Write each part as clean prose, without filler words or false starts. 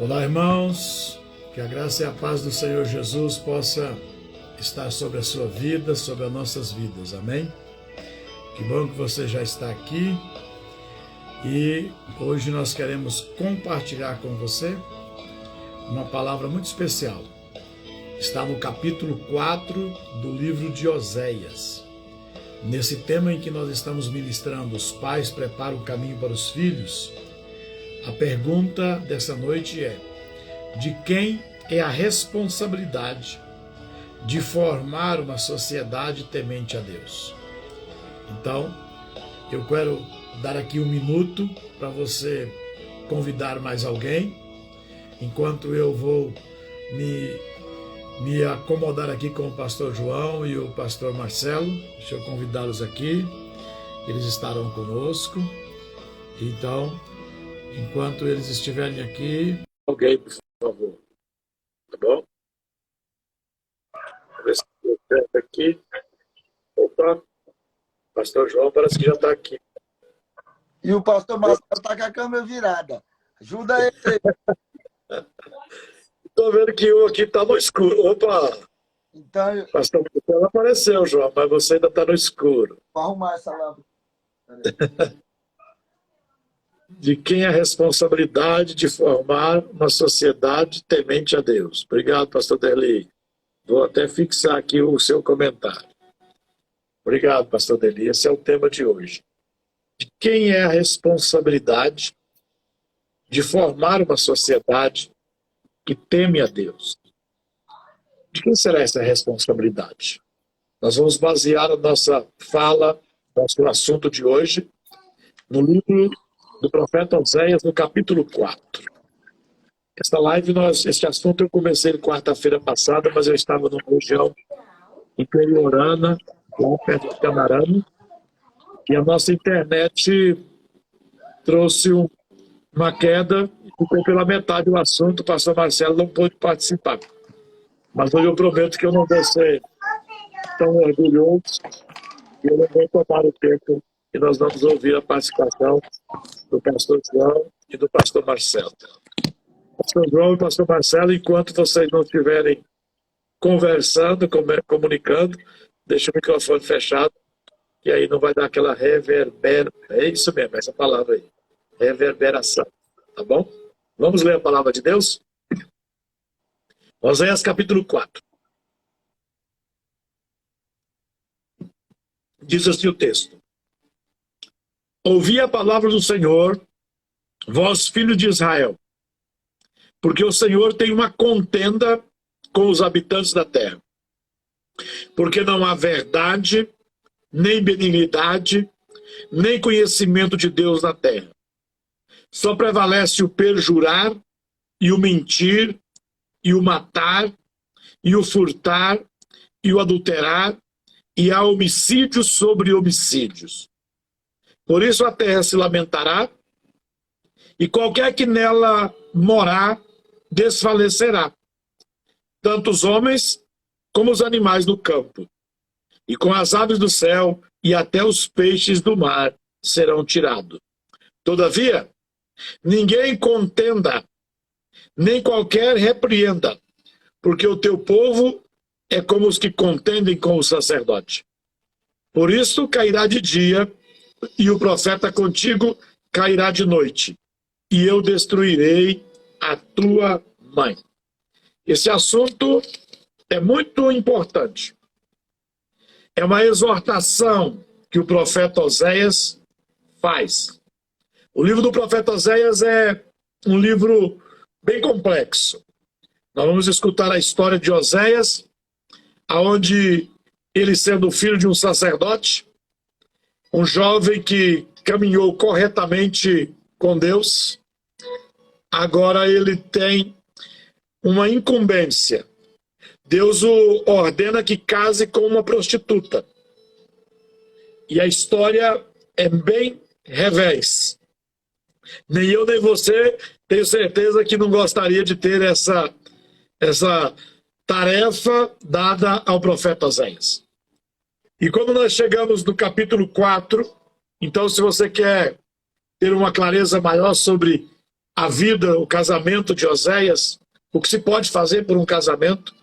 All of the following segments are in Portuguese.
Olá, irmãos, que a graça e a paz do Senhor Jesus possa estar sobre a sua vida, sobre as nossas vidas, amém? Que bom que você já está aqui e hoje nós queremos compartilhar com você uma palavra muito especial. Está no capítulo 4 do livro de Oséias. Nesse tema em que nós estamos ministrando, os pais preparam o caminho para os filhos, a pergunta dessa noite é: de quem é a responsabilidade de formar uma sociedade temente a Deus? Então, eu quero dar aqui um minuto para você convidar mais alguém, enquanto eu vou me acomodar aqui com o pastor João e o pastor Marcelo. Deixa eu convidá-los aqui, eles estarão conosco. Então, enquanto eles estiverem aqui, alguém, por favor, tá bom? Vamos ver se eu perto aqui. Opa, pastor João parece que já está aqui. E o pastor Marcelo está com a câmera virada. Ajuda ele. Estou vendo que o aqui está no escuro. Opa! Então, Pastor Marcelo apareceu, João, mas você ainda está no escuro. vou arrumar essa lâmpada. De quem é a responsabilidade de formar uma sociedade temente a Deus? Obrigado, pastor Derli. Vou até fixar aqui o seu comentário. Obrigado, pastor Derli. Esse é o tema de hoje. De quem é a responsabilidade de formar uma sociedade que teme a Deus? De quem será essa responsabilidade? Nós vamos basear a nossa fala, nosso assunto de hoje, no livro do profeta Oséias, no capítulo 4. Esta live, este assunto eu comecei quarta-feira passada, mas eu estava numa região interiorana, lá perto de Camarão, e a nossa internet trouxe uma queda e ficou pela metade do assunto. O pastor Marcelo não pôde participar. Mas hoje eu prometo que eu não vou ser tão orgulhoso e eu não vou tomar o tempo e nós vamos ouvir a participação do pastor João e do pastor Marcelo. Pastor João e pastor Marcelo, enquanto vocês não estiverem conversando, comunicando, deixa o microfone fechado, que aí não vai dar aquela é isso mesmo, essa palavra aí, reverberação, tá bom? Vamos ler a palavra de Deus? Oséias capítulo 4. Diz assim o texto: ouvi a palavra do Senhor, vós filhos de Israel, porque o Senhor tem uma contenda com os habitantes da terra, porque não há verdade, nem benignidade, nem conhecimento de Deus na terra. Só prevalece o perjurar e o mentir e o matar e o furtar e o adulterar, e há homicídios sobre homicídios. Por isso a terra se lamentará, e qualquer que nela morar desfalecerá, tanto os homens como os animais do campo, e com as aves do céu e até os peixes do mar serão tirados. Todavia, ninguém contenda, nem qualquer repreenda, porque o teu povo é como os que contendem com o sacerdote. Por isso cairá de dia, e o profeta contigo cairá de noite, e eu destruirei a tua mãe. Esse assunto é muito importante. É uma exortação que o profeta Oséias faz. O livro do profeta Oséias é um livro bem complexo. Nós vamos escutar a história de Oséias, onde ele, sendo filho de um sacerdote, um jovem que caminhou corretamente com Deus, agora ele tem uma incumbência. Deus o ordena que case com uma prostituta. E a história é bem revés. Nem eu nem você tenho certeza que não gostaria de ter essa tarefa dada ao profeta Oséias. E quando nós chegamos no capítulo 4, então se você quer ter uma clareza maior sobre a vida, o casamento de Oséias, o que se pode fazer por um casamento.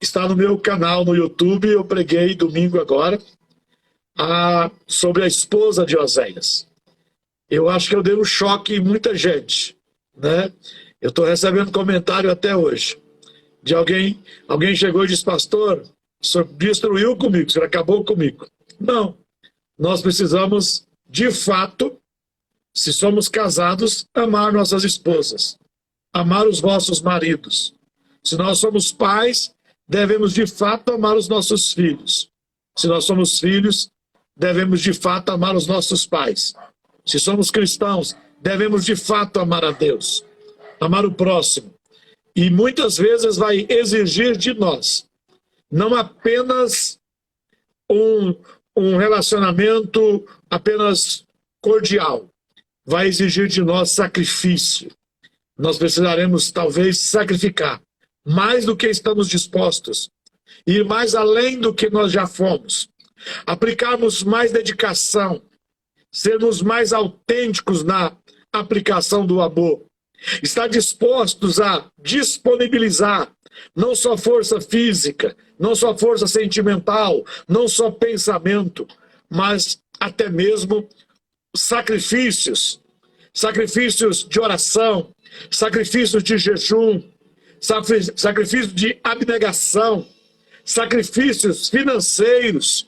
Está no meu canal no YouTube, eu preguei domingo agora sobre a esposa de Oséias. Eu acho que eu dei um choque em muita gente, né? Eu estou recebendo comentário até hoje de alguém chegou e disse: pastor, o senhor destruiu comigo, o senhor acabou comigo. Não, nós precisamos, de fato, se somos casados, amar nossas esposas, amar os nossos maridos. Se nós somos pais, devemos de fato amar os nossos filhos. Se nós somos filhos, devemos de fato amar os nossos pais. Se somos cristãos, devemos de fato amar a Deus, amar o próximo. E muitas vezes vai exigir de nós não apenas um relacionamento apenas cordial, vai exigir de nós sacrifício. Nós precisaremos talvez sacrificar mais do que estamos dispostos, ir mais além do que nós já fomos, aplicarmos mais dedicação, sermos mais autênticos na aplicação do amor, estar dispostos a disponibilizar não só força física, não só força sentimental, não só pensamento, mas até mesmo sacrifícios de oração, sacrifícios de jejum, sacrifício de abnegação, sacrifícios financeiros,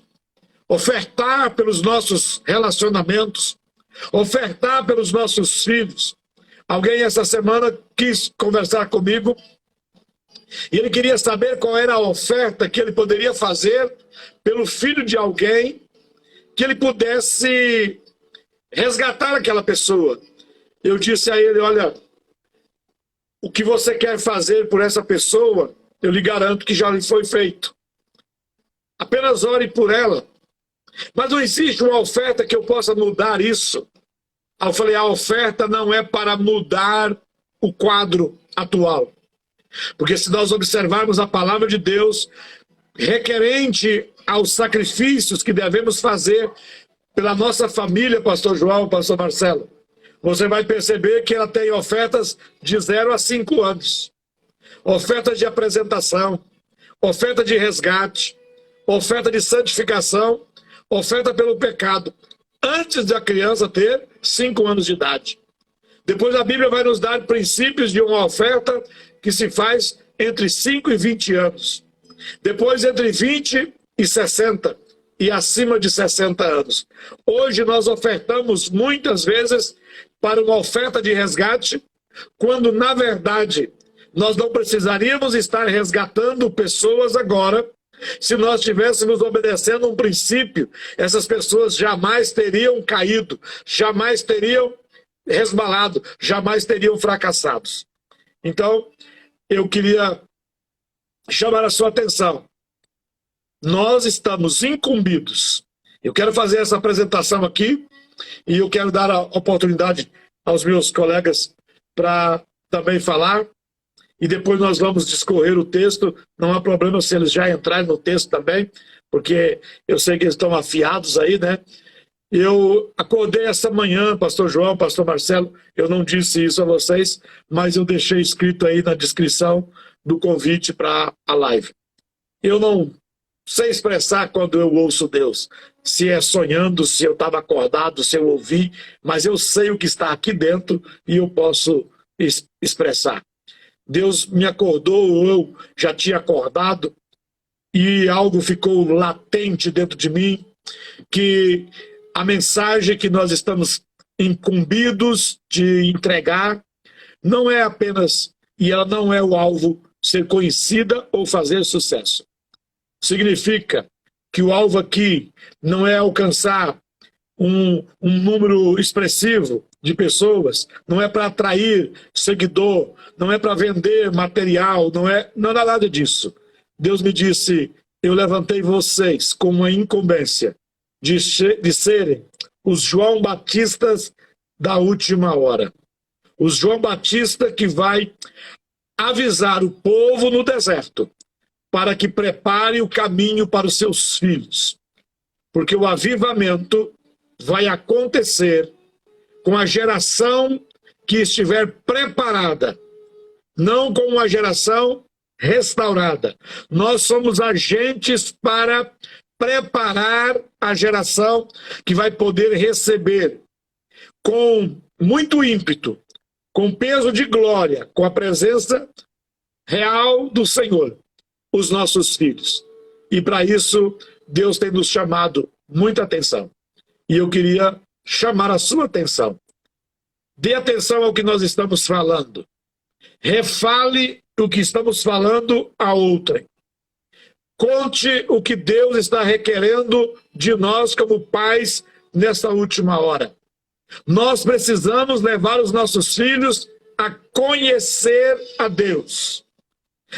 ofertar pelos nossos relacionamentos, ofertar pelos nossos filhos. Alguém essa semana quis conversar comigo e ele queria saber qual era a oferta que ele poderia fazer pelo filho de alguém que ele pudesse resgatar aquela pessoa. Eu disse a ele: olha, o que você quer fazer por essa pessoa, eu lhe garanto que já lhe foi feito. Apenas ore por ela. Mas não existe uma oferta que eu possa mudar isso. Eu falei: a oferta não é para mudar o quadro atual. Porque se nós observarmos a palavra de Deus, requerente aos sacrifícios que devemos fazer pela nossa família, pastor João, pastor Marcelo, você vai perceber que ela tem ofertas de 0 a 5 anos. Ofertas de apresentação, oferta de resgate, oferta de santificação, oferta pelo pecado, antes da criança ter 5 anos de idade. Depois a Bíblia vai nos dar princípios de uma oferta que se faz entre 5 e 20 anos. Depois entre 20 e 60 e acima de 60 anos. Hoje nós ofertamos muitas vezes para uma oferta de resgate, quando na verdade nós não precisaríamos estar resgatando pessoas agora. Se nós estivéssemos obedecendo um princípio, essas pessoas jamais teriam caído, jamais teriam resbalado, jamais teriam fracassados. Então, eu queria chamar a sua atenção. Nós estamos incumbidos. Eu quero fazer essa apresentação aqui e eu quero dar a oportunidade aos meus colegas para também falar. E depois nós vamos discorrer o texto. Não há problema se eles já entrarem no texto também, porque eu sei que eles estão afiados aí, né? Eu acordei essa manhã, pastor João, pastor Marcelo, eu não disse isso a vocês, mas eu deixei escrito aí na descrição do convite para a live. Eu não sei expressar quando eu ouço Deus, se é sonhando, se eu estava acordado, se eu ouvi, mas eu sei o que está aqui dentro e eu posso expressar. Deus me acordou, ou eu já tinha acordado, e algo ficou latente dentro de mim, que a mensagem que nós estamos incumbidos de entregar não é apenas, e ela não é o alvo, ser conhecida ou fazer sucesso. Significa que o alvo aqui não é alcançar um número expressivo de pessoas, não é para atrair seguidor, não é para vender material, não é nada disso. Deus me disse: eu levantei vocês com uma incumbência de serem os João Batistas da última hora. Os João Batista que vai avisar o povo no deserto para que prepare o caminho para os seus filhos. Porque o avivamento vai acontecer com a geração que estiver preparada, não como uma geração restaurada. Nós somos agentes para preparar a geração que vai poder receber com muito ímpeto, com peso de glória, com a presença real do Senhor, os nossos filhos. E para isso, Deus tem nos chamado muita atenção. E eu queria chamar a sua atenção. Dê atenção ao que nós estamos falando. Refale o que estamos falando a outrem. Conte o que Deus está requerendo de nós como pais nessa última hora. Nós precisamos levar os nossos filhos a conhecer a Deus.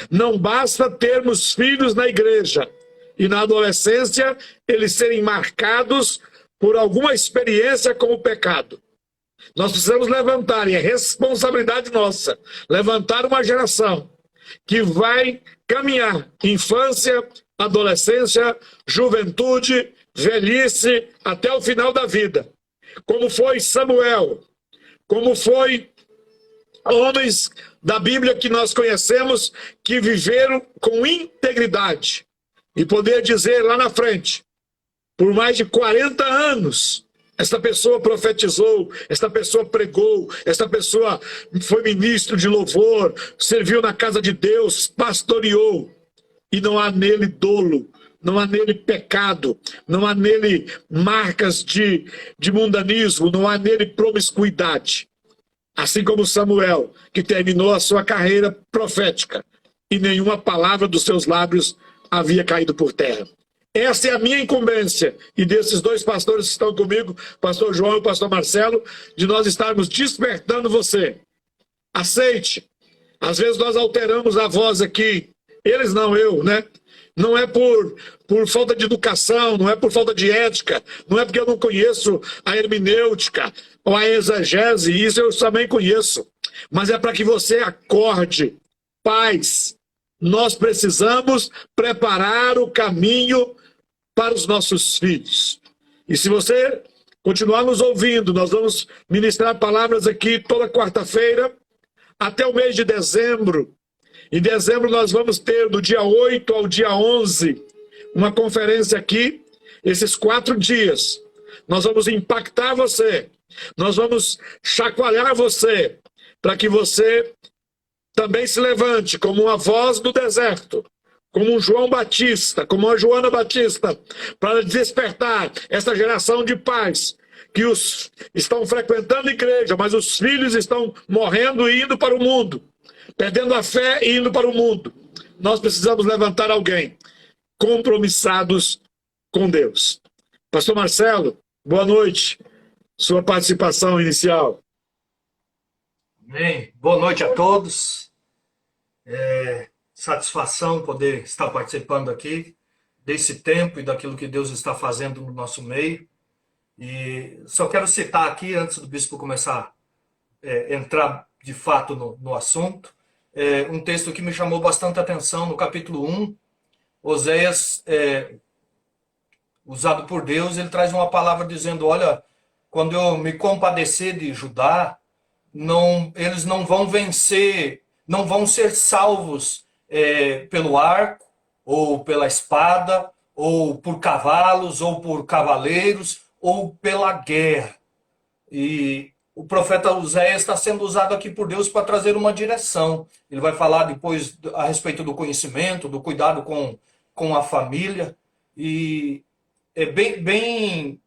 Não basta termos filhos na igreja e na adolescência eles serem marcados por alguma experiência com o pecado. Nós precisamos levantar, e é responsabilidade nossa, levantar uma geração que vai caminhar infância, adolescência, juventude, velhice, até o final da vida. Como foi Samuel, como foi homens da Bíblia que nós conhecemos, que viveram com integridade. E poder dizer lá na frente, por mais de 40 anos, esta pessoa profetizou, esta pessoa pregou, esta pessoa foi ministro de louvor, serviu na casa de Deus, pastoreou. E não há nele dolo, não há nele pecado, não há nele marcas de mundanismo, não há nele promiscuidade. Assim como Samuel, que terminou a sua carreira profética, e nenhuma palavra dos seus lábios havia caído por terra. Essa é a minha incumbência, e desses dois pastores que estão comigo, pastor João e o pastor Marcelo, de nós estarmos despertando você. Aceite. Às vezes nós alteramos a voz aqui, eles não, eu, né? Não é por falta de educação, não é por falta de ética, não é porque eu não conheço a hermenêutica ou a exegese, isso eu também conheço. Mas é para que você acorde. Pais, nós precisamos preparar o caminho para os nossos filhos. E se você continuar nos ouvindo, nós vamos ministrar palavras aqui toda quarta-feira, até o mês de dezembro. Em dezembro nós vamos ter, do dia 8 ao dia 11, uma conferência aqui. Esses 4 dias, nós vamos impactar você. Nós vamos chacoalhar você, para que você também se levante como uma voz do deserto, como um João Batista, como uma Joana Batista, para despertar essa geração de pais que estão frequentando a igreja, mas os filhos estão morrendo e indo para o mundo, perdendo a fé e indo para o mundo. Nós precisamos levantar alguém compromissados com Deus. Pastor Marcelo, boa noite. Sua participação inicial. Amém. Boa noite a todos. Satisfação poder estar participando aqui desse tempo e daquilo que Deus está fazendo no nosso meio. E só quero citar aqui, antes do bispo começar a entrar de fato no assunto, um texto que me chamou bastante atenção no capítulo 1. Oséias, usado por Deus, ele traz uma palavra dizendo: olha, quando eu me compadecer de Judá, eles não vão vencer, não vão ser salvos pelo arco, ou pela espada, ou por cavalos, ou por cavaleiros, ou pela guerra. E o profeta Oséias está sendo usado aqui por Deus para trazer uma direção. Ele vai falar depois a respeito do conhecimento, do cuidado com a família. E é bem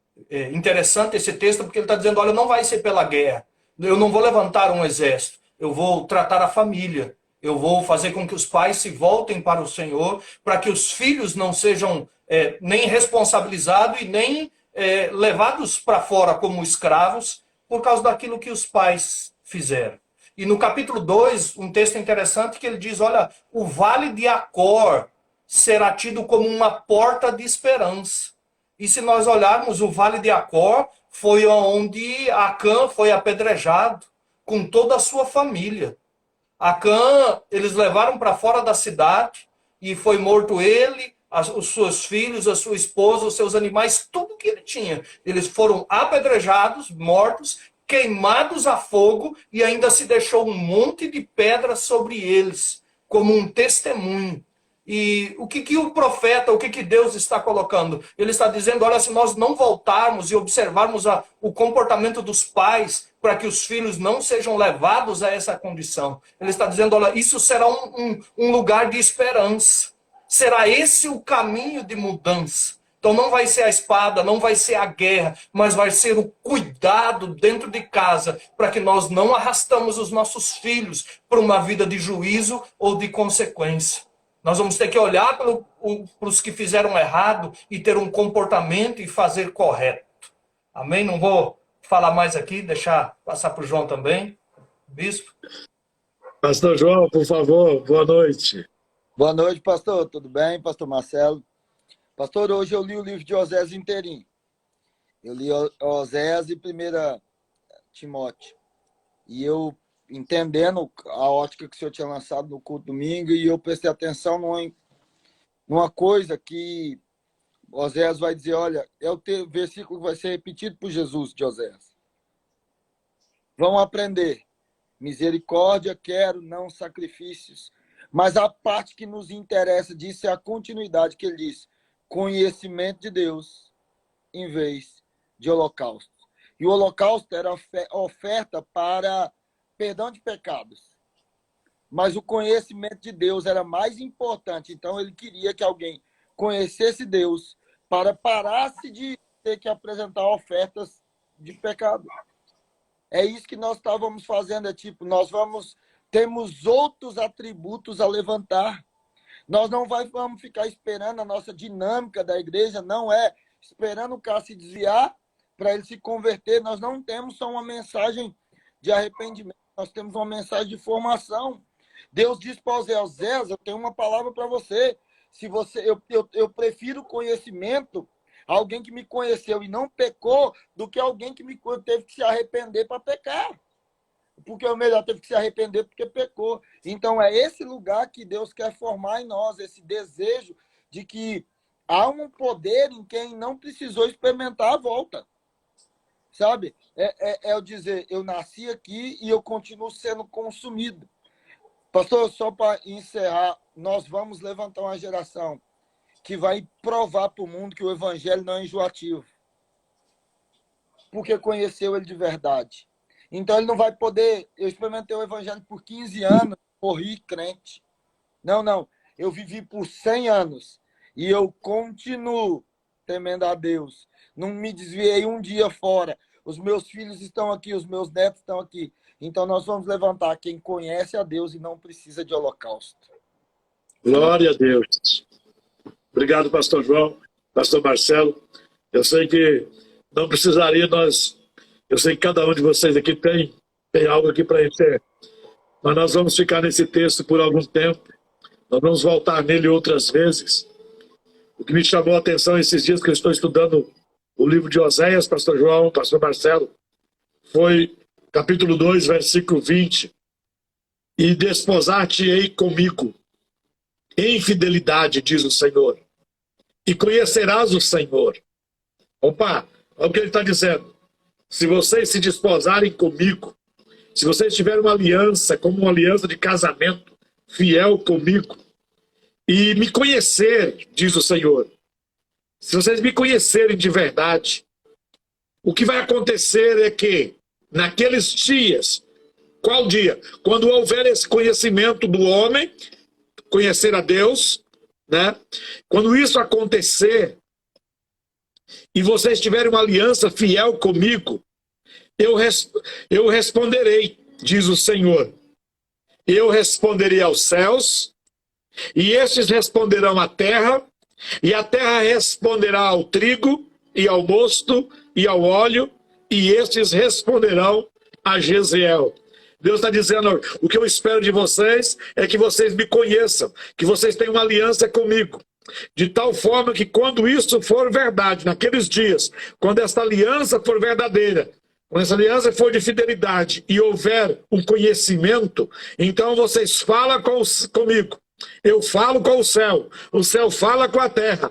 interessante esse texto, porque ele está dizendo: olha, não vai ser pela guerra. Eu não vou levantar um exército. Eu vou tratar a família. Eu vou fazer com que os pais se voltem para o Senhor, para que os filhos não sejam nem responsabilizados e nem levados para fora como escravos por causa daquilo que os pais fizeram. E no capítulo 2, um texto interessante que ele diz: olha, o vale de Acor será tido como uma porta de esperança. E se nós olharmos, o vale de Acor foi onde Acã foi apedrejado com toda a sua família. Acã, eles levaram para fora da cidade e foi morto ele, os seus filhos, a sua esposa, os seus animais, tudo que ele tinha. Eles foram apedrejados, mortos, queimados a fogo e ainda se deixou um monte de pedras sobre eles, como um testemunho. E o que o profeta, o que Deus está colocando? Ele está dizendo, olha, se nós não voltarmos e observarmos o comportamento dos pais para que os filhos não sejam levados a essa condição. Ele está dizendo, olha, isso será um lugar de esperança. Será esse o caminho de mudança. Então não vai ser a espada, não vai ser a guerra, mas vai ser o cuidado dentro de casa para que nós não arrastamos os nossos filhos para uma vida de juízo ou de consequência. Nós vamos ter que olhar para os que fizeram errado e ter um comportamento e fazer correto. Amém? Não vou falar mais aqui, deixar passar para o João também. Bispo. Pastor João, por favor, boa noite. Boa noite, pastor. Tudo bem, pastor Marcelo? Pastor, hoje eu li o livro de Osés inteirinho. Eu li Osés e 1 Timóteo. E eu, entendendo a ótica que o senhor tinha lançado no culto domingo, e eu prestei atenção numa coisa que Osés vai dizer, olha, é o versículo que vai ser repetido por Jesus de Osés. Vão aprender. Misericórdia quero, não sacrifícios. Mas a parte que nos interessa disso é a continuidade que ele diz. Conhecimento de Deus em vez de holocausto. E o holocausto era oferta para perdão de pecados. Mas o conhecimento de Deus era mais importante. Então ele queria que alguém conhecesse Deus para parasse de ter que apresentar ofertas de pecado. É isso que nós estávamos fazendo, temos outros atributos a levantar. Nós não vamos ficar esperando a nossa dinâmica da igreja, não é esperando o cara se desviar para ele se converter. Nós não temos só uma mensagem de arrependimento, nós temos uma mensagem de formação. Deus diz para Osés, eu tenho uma palavra para você. Eu prefiro conhecimento, alguém que me conheceu e não pecou, do que alguém que teve que se arrepender para pecar. Porque o melhor teve que se arrepender porque pecou. Então é esse lugar que Deus quer formar em nós, esse desejo de que há um poder em quem não precisou experimentar a volta. Sabe? É eu dizer, eu nasci aqui e eu continuo sendo consumido. Pastor, só para encerrar, nós vamos levantar uma geração que vai provar para o mundo que o evangelho não é enjoativo. Porque conheceu ele de verdade. Então ele não vai poder... Eu experimentei o evangelho por 15 anos, morri crente. Não. Eu vivi por 100 anos. E eu continuo temendo a Deus. Não me desviei um dia fora. Os meus filhos estão aqui, os meus netos estão aqui. Então nós vamos levantar quem conhece a Deus e não precisa de holocausto. Glória a Deus. Obrigado, pastor João, pastor Marcelo. Eu sei que não precisaria eu sei que cada um de vocês aqui tem algo aqui para encher. Mas nós vamos ficar nesse texto por algum tempo. Nós vamos voltar nele outras vezes. O que me chamou a atenção esses dias que eu estou estudando o livro de Oséias, pastor João, pastor Marcelo, foi capítulo 2, versículo 20. E desposar-te-ei comigo em fidelidade, diz o Senhor. E conhecerás o Senhor. Opa, olha o que ele está dizendo. Se vocês se desposarem comigo, se vocês tiverem uma aliança, como uma aliança de casamento, fiel comigo, e me conhecer, diz o Senhor, se vocês me conhecerem de verdade, o que vai acontecer é que, naqueles dias, qual dia? Quando houver esse conhecimento do homem, conhecer a Deus, né? Quando isso acontecer, e vocês tiverem uma aliança fiel comigo, eu responderei, diz o Senhor. Eu responderei aos céus, e estes responderão à terra, e a terra responderá ao trigo, e ao mosto, e ao óleo, e estes responderão a Jezreel. Deus está dizendo, o que eu espero de vocês é que vocês me conheçam, que vocês tenham uma aliança comigo. De tal forma que quando isso for verdade, naqueles dias, quando esta aliança for verdadeira, quando essa aliança for de fidelidade e houver um conhecimento, então vocês falam comigo Eu falo com o céu fala com a terra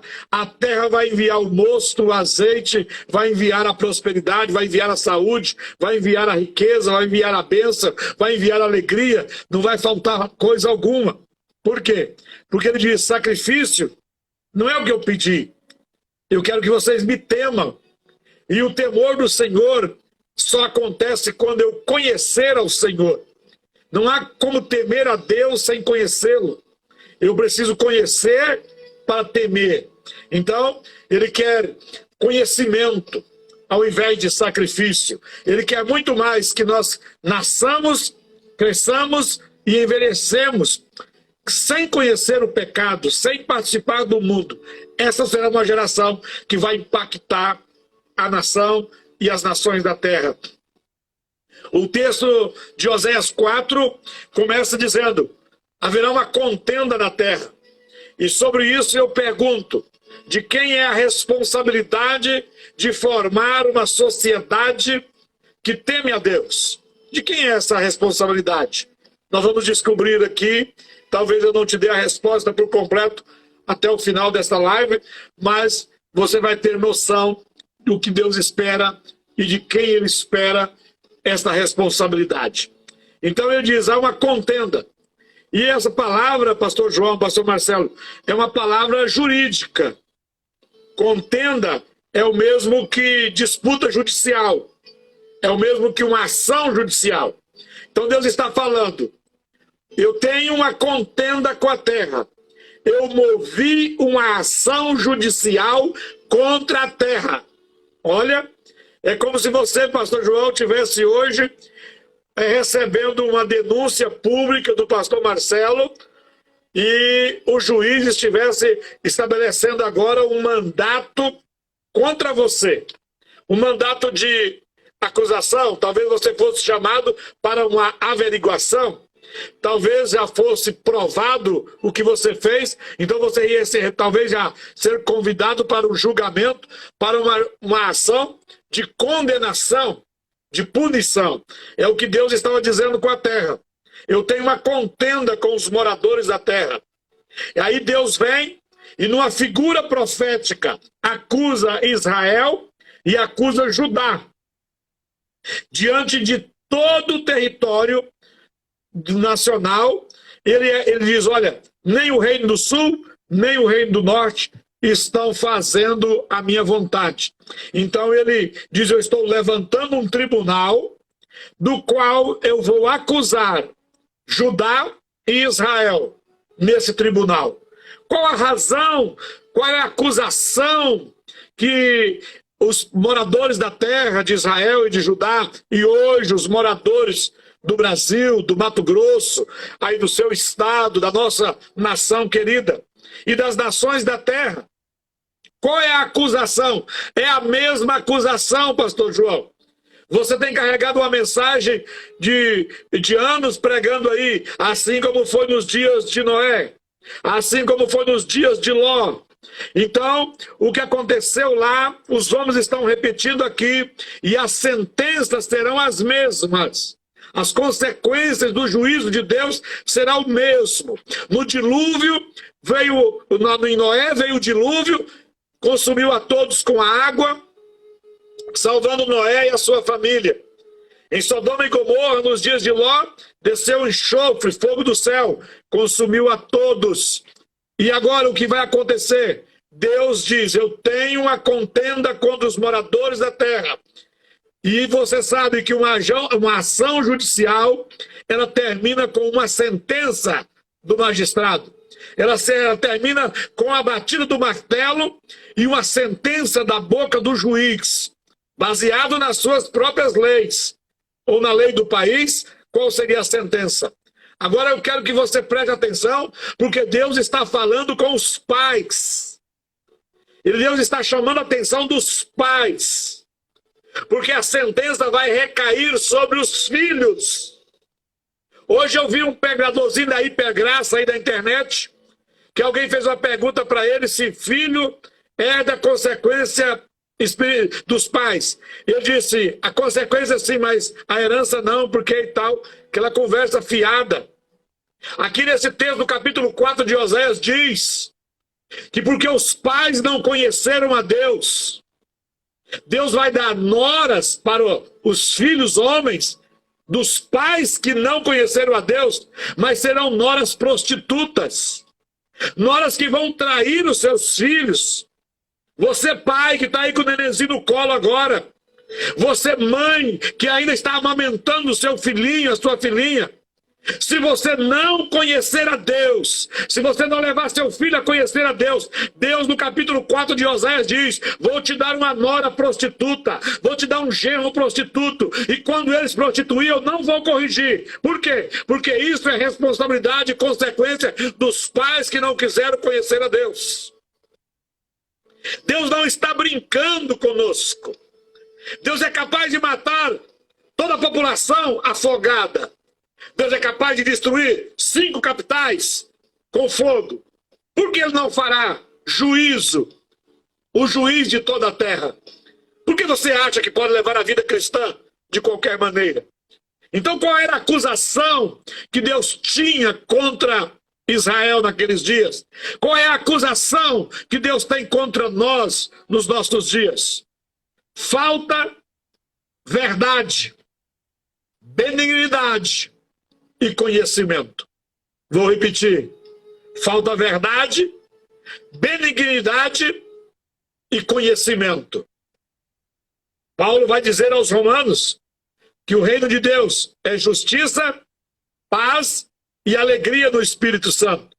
vai enviar o mosto, o azeite, vai enviar a prosperidade, vai enviar a saúde, vai enviar a riqueza, vai enviar a bênção, vai enviar a alegria, não vai faltar coisa alguma. Por quê? Porque ele diz, sacrifício não é o que eu pedi, eu quero que vocês me temam, e o temor do Senhor só acontece quando eu conhecer ao Senhor. Não há como temer a Deus sem conhecê-lo. Eu preciso conhecer para temer. Então, ele quer conhecimento ao invés de sacrifício. Ele quer muito mais que nós nasçamos, cresçamos e envelhecemos sem conhecer o pecado, sem participar do mundo. Essa será uma geração que vai impactar a nação e as nações da terra. O texto de Oséias 4 começa dizendo: haverá uma contenda na terra. E sobre isso eu pergunto, de quem é a responsabilidade de formar uma sociedade que teme a Deus? De quem é essa responsabilidade? Nós vamos descobrir aqui, talvez eu não te dê a resposta por completo até o final desta live, mas você vai ter noção do que Deus espera e de quem Ele espera esta responsabilidade. Então ele diz, há uma contenda. E essa palavra, pastor João, pastor Marcelo, é uma palavra jurídica. Contenda é o mesmo que disputa judicial. É o mesmo que uma ação judicial. Então Deus está falando, eu tenho uma contenda com a terra. Eu movi uma ação judicial contra a terra. Olha, é como se você, pastor João, tivesse hoje recebendo uma denúncia pública do pastor Marcelo e o juiz estivesse estabelecendo agora um mandato contra você. Um mandato de acusação, talvez você fosse chamado para uma averiguação, talvez já fosse provado o que você fez, então você ia talvez já ser convidado para um julgamento, para uma ação de condenação, de punição. É o que Deus estava dizendo com a terra. Eu tenho uma contenda com os moradores da terra. E aí Deus vem e numa figura profética acusa Israel e acusa Judá. Diante de todo o território nacional, ele diz, olha, nem o reino do sul, nem o reino do norte estão fazendo a minha vontade. Então ele diz, eu estou levantando um tribunal do qual eu vou acusar Judá e Israel nesse tribunal. Qual a razão, qual é a acusação que os moradores da terra de Israel e de Judá, e hoje os moradores do Brasil, do Mato Grosso, aí do seu estado, da nossa nação querida, e das nações da terra, qual é a acusação? É a mesma acusação, pastor João. Você tem carregado uma mensagem de anos pregando aí, assim como foi nos dias de Noé, assim como foi nos dias de Ló. Então, o que aconteceu lá, os homens estão repetindo aqui, e as sentenças serão as mesmas. As consequências do juízo de Deus serão o mesmo. No dilúvio, em Noé veio o dilúvio, consumiu a todos com a água, salvando Noé e a sua família. Em Sodoma e Gomorra, nos dias de Ló, desceu enxofre, fogo do céu, consumiu a todos. E agora o que vai acontecer? Deus diz, eu tenho uma contenda contra os moradores da terra. E você sabe que uma ação judicial, ela termina com uma sentença do magistrado. Ela termina com a batida do martelo e uma sentença da boca do juiz, baseado nas suas próprias leis, ou na lei do país, qual seria a sentença. Agora eu quero que você preste atenção, porque Deus está falando com os pais. E Deus está chamando a atenção dos pais, porque a sentença vai recair sobre os filhos. Hoje eu vi um pregadorzinho da Hipergraça aí da internet, que alguém fez uma pergunta para ele se filho é da consequência dos pais. Ele disse, a consequência sim, mas a herança não, porque e tal, aquela conversa fiada. Aqui nesse texto do capítulo 4 de Oséias diz que porque os pais não conheceram a Deus, Deus vai dar noras para os filhos homens dos pais que não conheceram a Deus, mas serão noras prostitutas, noras que vão trair os seus filhos. Você pai que está aí com o nenenzinho no colo agora, você mãe que ainda está amamentando o seu filhinho, a sua filhinha, se você não conhecer a Deus, se você não levar seu filho a conhecer a Deus, Deus no capítulo 4 de Oséias diz: vou te dar uma nora prostituta, vou te dar um genro prostituto, e quando eles prostituir eu não vou corrigir. Por quê? Porque isso é responsabilidade e consequência dos pais que não quiseram conhecer a Deus. Deus não está brincando conosco. Deus é capaz de matar toda a população afogada. Deus é capaz de destruir 5 capitais com fogo. Por que Ele não fará juízo, o juiz de toda a terra? Por que você acha que pode levar a vida cristã de qualquer maneira? Então qual era a acusação que Deus tinha contra Israel naqueles dias? Qual é a acusação que Deus tem contra nós nos nossos dias? Falta verdade, benignidade e conhecimento. Vou repetir: falta verdade, benignidade e conhecimento. Paulo vai dizer aos romanos que o reino de Deus é justiça, paz e alegria no Espírito Santo.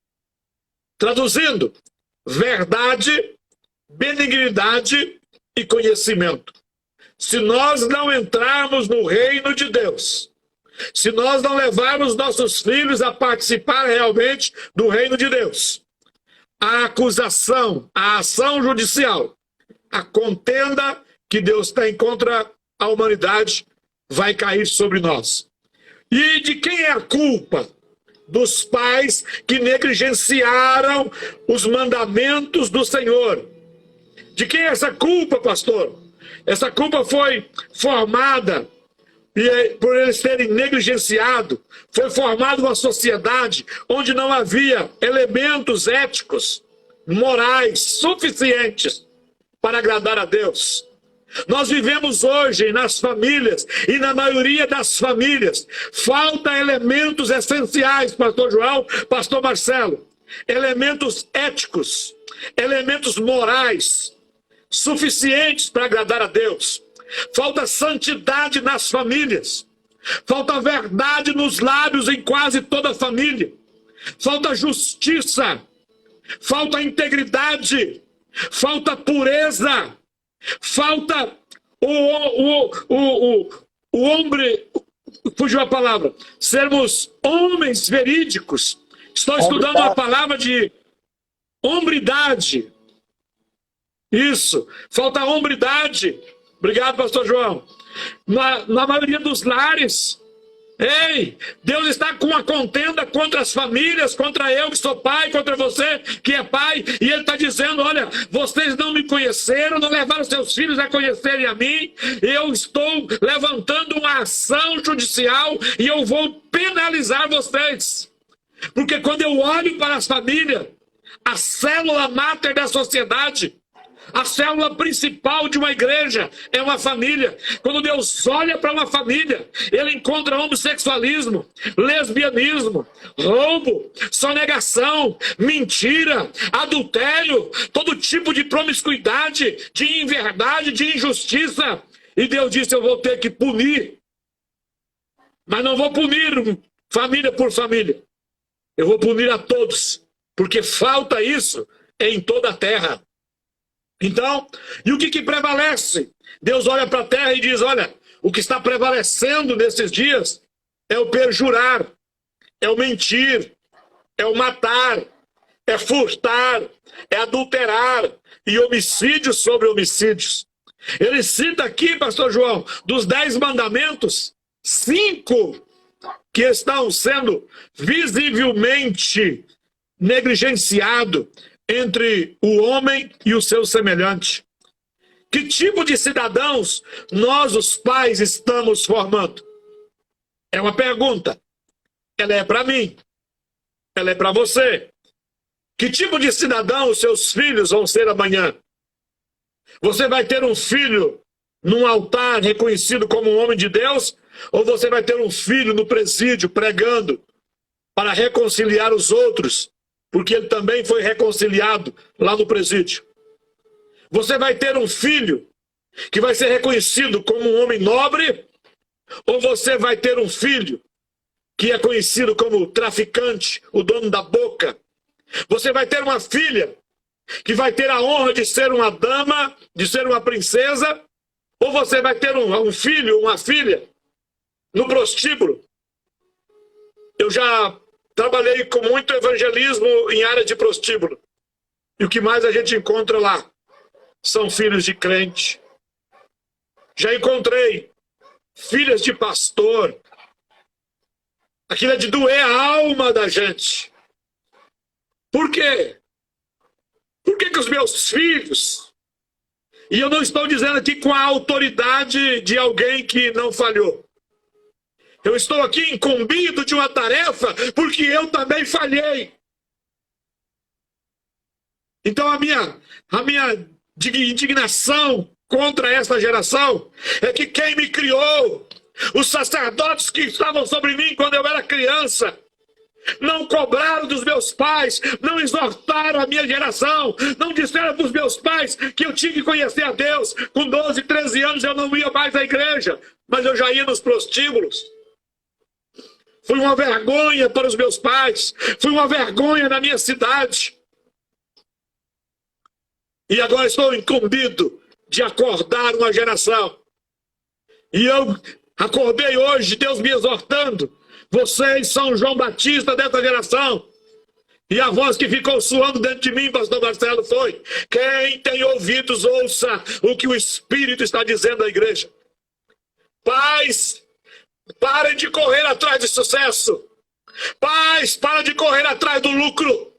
Traduzindo: verdade, benignidade e conhecimento. Se nós não entrarmos no reino de Deus, se nós não levarmos nossos filhos a participar realmente do reino de Deus, a acusação, a ação judicial, a contenda que Deus tem contra a humanidade vai cair sobre nós. E de quem é a culpa? Dos pais que negligenciaram os mandamentos do Senhor. De quem é essa culpa, pastor? Essa culpa foi formada por eles terem negligenciado. Foi formada uma sociedade onde não havia elementos éticos, morais suficientes para agradar a Deus. Nós vivemos hoje nas famílias, e na maioria das famílias falta elementos essenciais, pastor João, pastor Marcelo, elementos éticos, elementos morais suficientes para agradar a Deus. Falta santidade nas famílias, falta verdade nos lábios em quase toda a família, falta justiça, falta integridade, falta pureza, falta o homem, fugiu a palavra, sermos homens verídicos. Estou estudando a palavra de hombridade. Isso, falta hombridade. Obrigado, pastor João. Na maioria dos lares, Deus está com uma contenda contra as famílias, contra eu que sou pai, contra você que é pai, e Ele está dizendo: olha, vocês não me conheceram, não levaram seus filhos a conhecerem a mim, eu estou levantando uma ação judicial e eu vou penalizar vocês. Porque quando eu olho para as famílias, a célula máter da sociedade, a célula principal de uma igreja é uma família. Quando Deus olha para uma família, Ele encontra homossexualismo, lesbianismo, roubo, sonegação, mentira, adultério, todo tipo de promiscuidade, de inverdade, de injustiça. E Deus disse: eu vou ter que punir. Mas não vou punir família por família. Eu vou punir a todos, porque falta isso em toda a terra. Então, e o que prevalece? Deus olha para a terra e diz: olha, o que está prevalecendo nesses dias é o perjurar, é o mentir, é o matar, é furtar, é adulterar, e homicídios sobre homicídios. Ele cita aqui, pastor João, dos 10 mandamentos, 5 que estão sendo visivelmente negligenciados entre o homem e o seu semelhante. Que tipo de cidadãos nós, os pais, estamos formando? É uma pergunta. Ela é para mim. ela é para você. Que tipo de cidadão os seus filhos vão ser amanhã? Você vai ter um filho num altar reconhecido como um homem de Deus? Ou você vai ter um filho no presídio pregando para reconciliar os outros? Porque ele também foi reconciliado lá no presídio. Você vai ter um filho que vai ser reconhecido como um homem nobre? Ou você vai ter um filho que é conhecido como traficante, o dono da boca? Você vai ter uma filha que vai ter a honra de ser uma dama, de ser uma princesa? Ou você vai ter um filho, uma filha no prostíbulo? Eu já trabalhei com muito evangelismo em área de prostíbulo. E o que mais a gente encontra lá são filhos de crente. Já encontrei filhas de pastor. Aquilo é de doer a alma da gente. Por quê? Por que os meus filhos... E eu não estou dizendo aqui com a autoridade de alguém que não falhou. Eu estou aqui incumbido de uma tarefa porque eu também falhei. Então a minha indignação contra essa geração é que quem me criou, os sacerdotes que estavam sobre mim quando eu era criança, não cobraram dos meus pais, não exortaram a minha geração, não disseram para os meus pais que eu tinha que conhecer a Deus. Com 12, 13 anos eu não ia mais à igreja, mas eu já ia nos prostíbulos. Fui uma vergonha para os meus pais, fui uma vergonha na minha cidade. E agora estou incumbido de acordar uma geração. E eu acordei hoje, Deus me exortando. Vocês são João Batista dessa geração. E a voz que ficou soando dentro de mim, pastor Marcelo, foi: quem tem ouvidos, ouça o que o Espírito está dizendo à igreja. Pais, parem de correr atrás de sucesso. Pais, parem de correr atrás do lucro.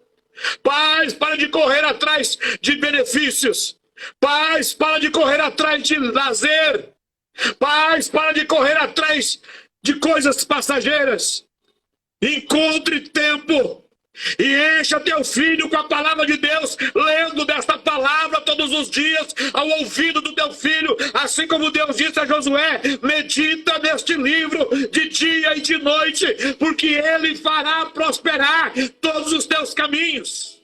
Pais, parem de correr atrás de benefícios. Pais, parem de correr atrás de lazer. Pais, parem de correr atrás de coisas passageiras. Encontre tempo e encha teu filho com a palavra de Deus, lendo desta palavra todos os dias ao ouvido do teu filho, assim como Deus disse a Josué: medita neste livro de dia e de noite, porque ele fará prosperar todos os teus caminhos.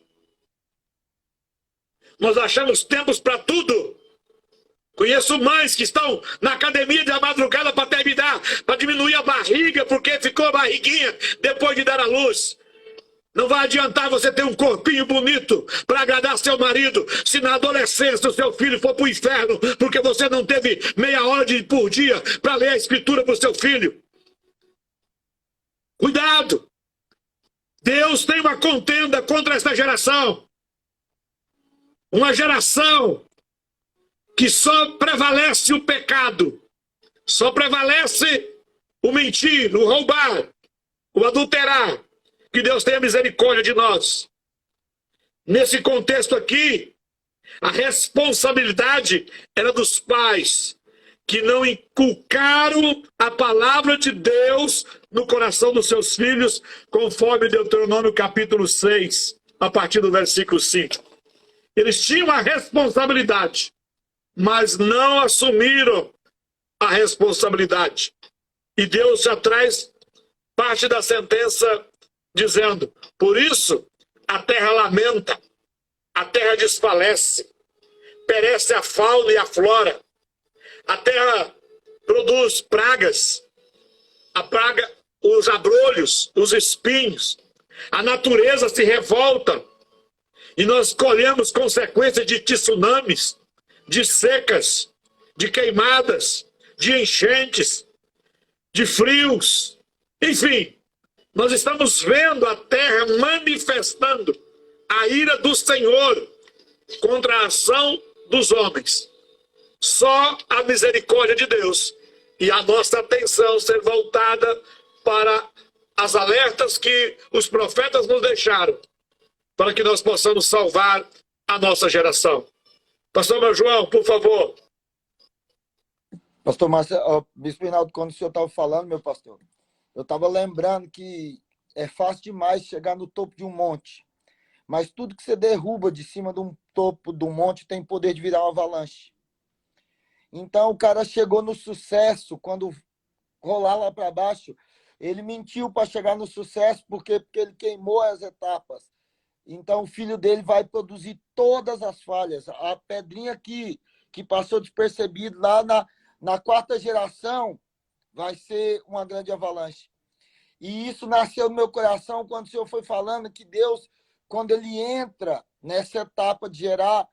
Nós achamos tempos para tudo. Conheço mães que estão na academia da madrugada para terminar, para diminuir a barriga, porque ficou a barriguinha depois de dar à luz. Não vai adiantar você ter um corpinho bonito para agradar seu marido, se na adolescência o seu filho for para o inferno, porque você não teve meia hora por dia para ler a escritura para o seu filho. Cuidado! Deus tem uma contenda contra esta geração. Uma geração que só prevalece o pecado, só prevalece o mentir, o roubar, o adulterar. Que Deus tenha misericórdia de nós. Nesse contexto aqui, a responsabilidade era dos pais, que não inculcaram a palavra de Deus no coração dos seus filhos, conforme Deuteronômio capítulo 6, a partir do versículo 5. Eles tinham a responsabilidade, mas não assumiram a responsabilidade. E Deus já traz parte da sentença dizendo: por isso a terra lamenta, a terra desfalece, perece a fauna e a flora, a terra produz pragas, a praga, os abrolhos, os espinhos, a natureza se revolta, e nós colhemos consequências de tsunamis, de secas, de queimadas, de enchentes, de frios, enfim. Nós estamos vendo a terra manifestando a ira do Senhor contra a ação dos homens. Só a misericórdia de Deus e a nossa atenção ser voltada para as alertas que os profetas nos deixaram, para que nós possamos salvar a nossa geração. Pastor João, por favor. Pastor Marcelo, Bispo Rinaldo, quando o senhor estava falando, meu pastor, eu estava lembrando que é fácil demais chegar no topo de um monte. Mas tudo que você derruba de cima de um topo do monte tem poder de virar uma avalanche. Então o cara chegou no sucesso, quando rolar lá para baixo, ele mentiu para chegar no sucesso, porque ele queimou as etapas. Então o filho dele vai produzir todas as falhas. A pedrinha que passou despercebido lá na quarta geração vai ser uma grande avalanche. E isso nasceu no meu coração quando o Senhor foi falando que Deus, quando ele entra nessa etapa de gerar,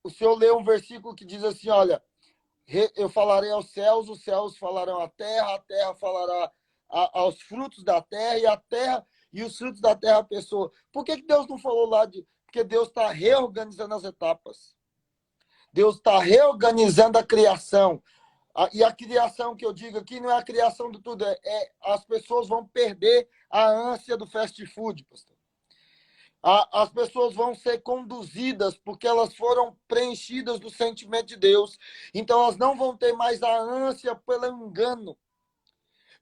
o Senhor lê um versículo que diz assim, olha, eu falarei aos céus, os céus falarão à terra, a terra falará aos frutos da terra, e a terra e os frutos da terra a pessoa. Por que Deus não falou lá de... Porque Deus está reorganizando as etapas. Deus está reorganizando a criação. E a criação que eu digo aqui não é a criação de tudo, as pessoas vão perder a ânsia do fast food, pastor. As pessoas vão ser conduzidas porque elas foram preenchidas do sentimento de Deus. Então, elas não vão ter mais a ânsia pelo engano.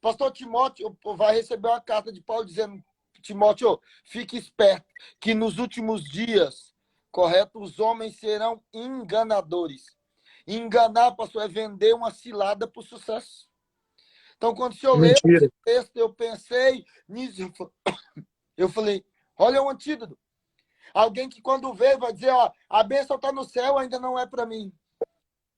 Pastor Timóteo vai receber uma carta de Paulo dizendo, Timóteo, fique esperto, que nos últimos dias, correto, os homens serão enganadores. Enganar, pastor, é vender uma cilada para o sucesso. Então, quando o senhor leu esse texto, eu pensei nisso. Eu falei, olha o antídoto. Alguém que quando vê vai dizer, ó, a bênção está no céu, ainda não é para mim.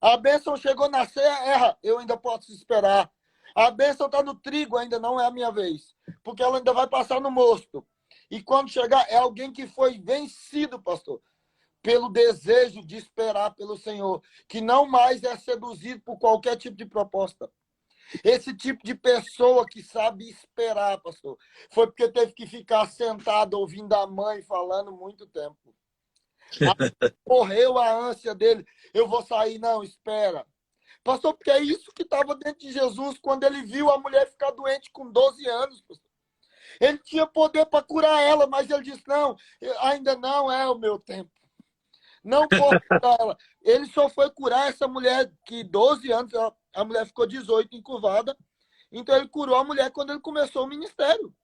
A bênção chegou na serra, eu ainda posso esperar. A bênção está no trigo, ainda não é a minha vez. Porque ela ainda vai passar no mosto. E quando chegar, é alguém que foi vencido, pastor, pelo desejo de esperar pelo Senhor, que não mais é seduzido por qualquer tipo de proposta. Esse tipo de pessoa que sabe esperar, pastor, foi porque teve que ficar sentado ouvindo a mãe falando muito tempo. Morreu a ânsia dele. Eu vou sair, não, espera. Pastor, porque é isso que estava dentro de Jesus quando ele viu a mulher ficar doente com 12 anos, pastor. Ele tinha poder para curar ela, mas ele disse, não, ainda não é o meu tempo. Não posso curar ela. Ele só foi curar essa mulher que 12 anos, a mulher ficou 18 encurvada. Então ele curou a mulher quando ele começou o ministério.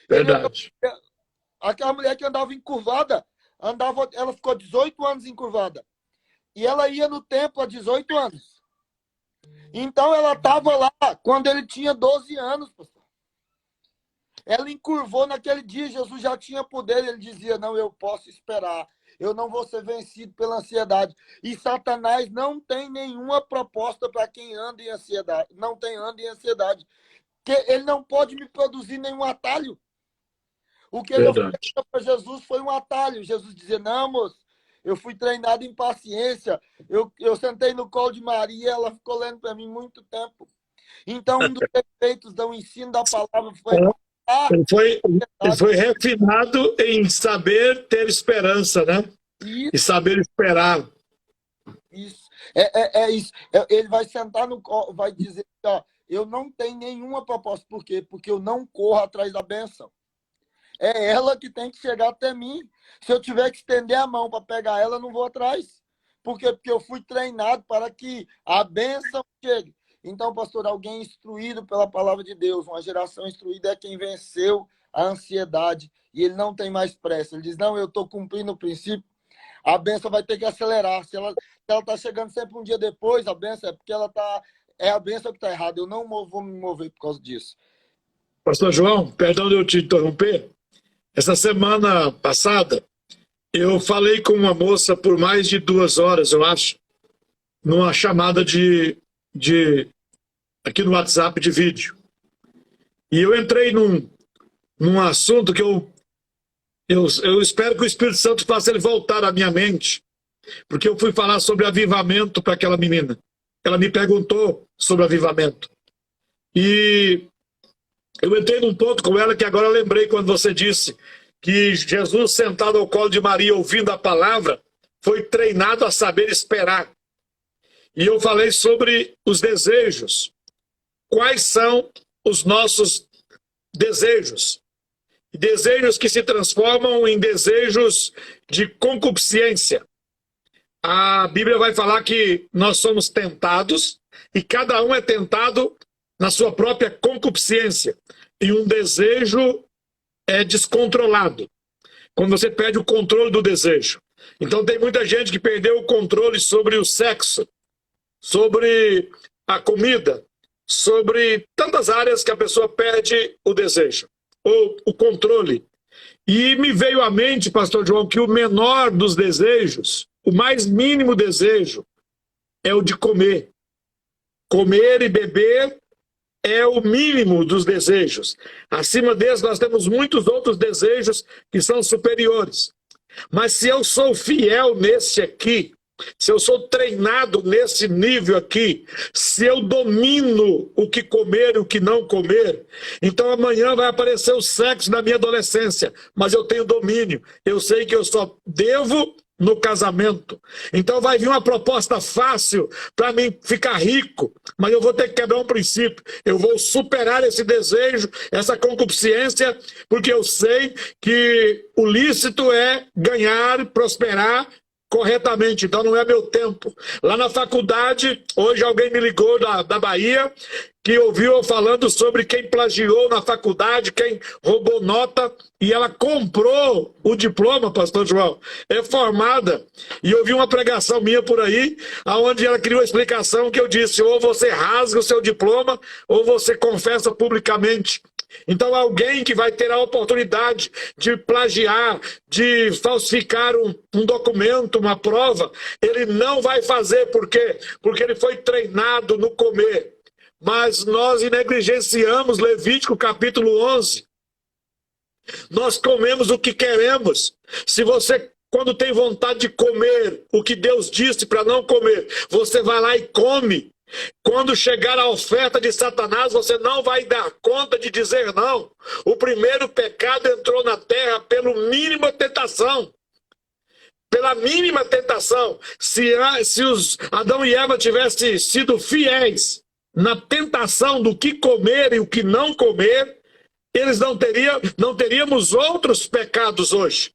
Verdade. Aquela mulher que andava encurvada, ela ficou 18 anos encurvada. E ela ia no templo há 18 anos. Então ela estava lá quando ele tinha 12 anos, pastor. Ela encurvou naquele dia, Jesus já tinha poder, ele dizia, não, eu posso esperar. Eu não vou ser vencido pela ansiedade. E Satanás não tem nenhuma proposta para quem anda em ansiedade. Não anda em ansiedade. Porque ele não pode me produzir nenhum atalho. O que ele ofereceu para Jesus foi um atalho. Jesus dizia, não, moço, eu fui treinado em paciência. Eu sentei no colo de Maria, ela ficou lendo para mim muito tempo. Então, um dos efeitos do ensino da palavra foi... Ele foi refinado em saber ter esperança, né? Isso. E saber esperar. Isso. Isso. Ele vai sentar no colo, vai dizer, ó, eu não tenho nenhuma proposta. Por quê? Porque eu não corro atrás da bênção. É ela que tem que chegar até mim. Se eu tiver que estender a mão para pegar ela, eu não vou atrás. Por quê? Porque eu fui treinado para que a bênção chegue. Então, pastor, alguém instruído pela palavra de Deus, uma geração instruída é quem venceu a ansiedade e ele não tem mais pressa. Ele diz, não, eu estou cumprindo o princípio, a bênção vai ter que acelerar. Se ela está chegando sempre um dia depois, a bênção é porque é a bênção que está errada. Eu não vou me mover por causa disso. Pastor João, perdão de eu te interromper. Essa semana passada, eu falei com uma moça por mais de 2 horas, eu acho, numa chamada aqui no WhatsApp de vídeo. E eu entrei num assunto que eu espero que o Espírito Santo faça ele voltar à minha mente, porque eu fui falar sobre avivamento para aquela menina. Ela me perguntou sobre avivamento. E eu entrei num ponto com ela que agora eu lembrei quando você disse que Jesus, sentado ao colo de Maria, ouvindo a palavra, foi treinado a saber esperar. E eu falei sobre os desejos. Quais são os nossos desejos? Desejos que se transformam em desejos de concupiscência. A Bíblia vai falar que nós somos tentados e cada um é tentado na sua própria concupiscência. e um desejo descontrolado. Quando você perde o controle do desejo. Então tem muita gente que perdeu o controle sobre o sexo, sobre a comida, sobre tantas áreas que a pessoa perde o desejo, ou o controle. E me veio à mente, pastor João, que o menor dos desejos, o mais mínimo desejo, é o de comer. Comer e beber é o mínimo dos desejos. Acima desse, nós temos muitos outros desejos que são superiores. Mas se eu sou fiel nesse aqui, se eu sou treinado nesse nível aqui, se eu domino o que comer e o que não comer, então amanhã vai aparecer o sexo na minha adolescência, mas eu tenho domínio. Eu sei que eu só devo no casamento. Então vai vir uma proposta fácil para mim ficar rico, mas eu vou ter que quebrar um princípio. Eu vou superar esse desejo, essa concupiscência, porque eu sei que o lícito é ganhar, prosperar corretamente, então não é meu tempo. Lá na faculdade, hoje alguém me ligou da Bahia, que ouviu eu falando sobre quem plagiou na faculdade, quem roubou nota, e ela comprou o diploma, pastor João, é formada, e eu vi uma pregação minha por aí, onde ela queria uma explicação que eu disse, ou você rasga o seu diploma, ou você confessa publicamente. Então alguém que vai ter a oportunidade de plagiar, de falsificar um documento, uma prova, ele não vai fazer, por quê? Porque ele foi treinado no comer. Mas nós negligenciamos Levítico capítulo 11. Nós comemos o que queremos. Se você, quando tem vontade de comer o que Deus disse para não comer, você vai lá e come. Quando chegar a oferta de Satanás, você não vai dar conta de dizer não. O primeiro pecado entrou na terra pela mínima tentação. Pela mínima tentação. Se os Adão e Eva tivessem sido fiéis na tentação do que comer e o que não comer, eles não teríamos outros pecados hoje.